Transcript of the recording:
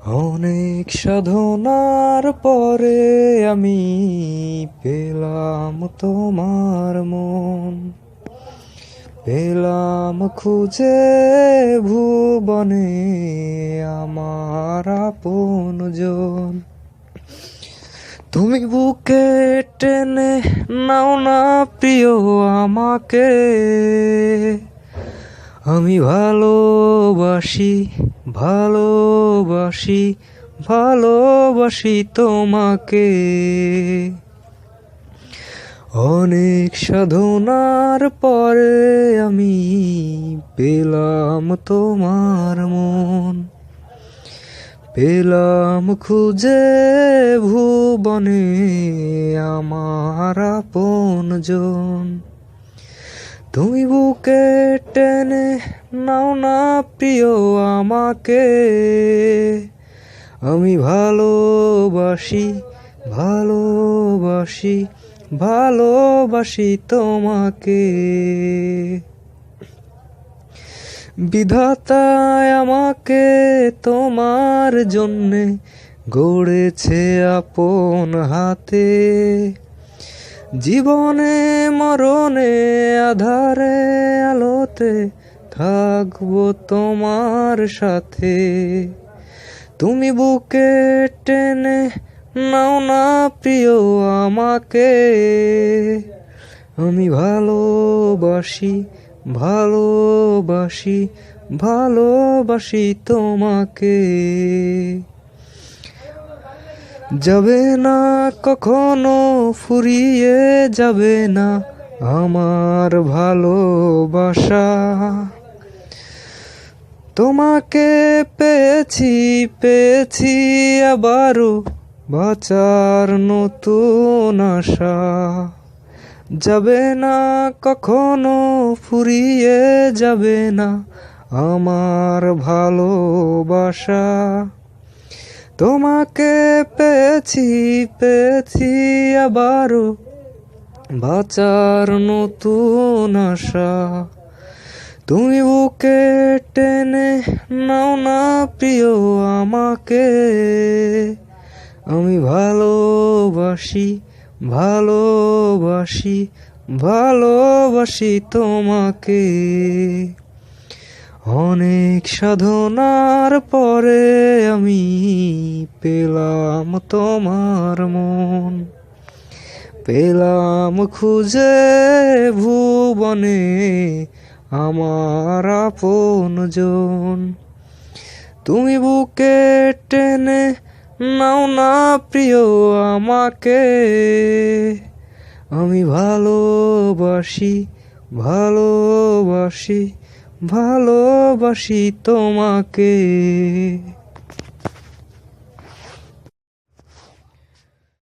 অনেক সাধনার পরে আমি পেলাম তোমার মন, পেলাম খুঁজে ভুবনে আমার আপনজন। তুমি বুকে টেনে নাও না প্রিয় আমাকে, আমি ভালোবাসি ভালোবাসি ভালোবাসি তোমাকে। অনেক সাধনার পরে আমি পেলাম তোমার মন, পেলাম খুঁজে ভুবনে আমার আপনজন। তুমি বুকে টেনে নাও না প্রিয় আমাকে, আমি ভালোবাসি ভালোবাসি ভালোবাসি তোমাকে। বিধাতায় আমাকে তোমার জন্যে গড়েছে আপন হাতে, জীবনে মরণে আধারে আলোতে থাকবো তোমার সাথে। তুমি বুকে টেনে নাও না প্রিয় আমাকে, আমি ভালোবাসি ভালোবাসি ভালোবাসি তোমাকে। যাবে না কখনো ফুরিয়ে যাবে না আমার ভালোবাসা, তোমাকে পেয়েছি পেয়েছি আবারও বাঁচার নতুন আশা। যাবে না কখনো ফুরিয়ে যাবে না আমার ভালোবাসা, তোমাকে পেয়েছি পেয়েছি আবারও বাঁচার নতুন আশা। তুমি বুকে টেনে নাও না প্রিয় আমাকে, আমি ভালোবাসি ভালোবাসি ভালোবাসি তোমাকে। অনেক সাধনার পরে আমি পেলাম তোমার মন, পেলাম খুঁজে ভুবনে আমার আপনজন। তুমি বুকে টেনে নাও না প্রিয় আমাকে, আমি ভালোবাসি ভালোবাসি ভালোবাসি তোমাকে।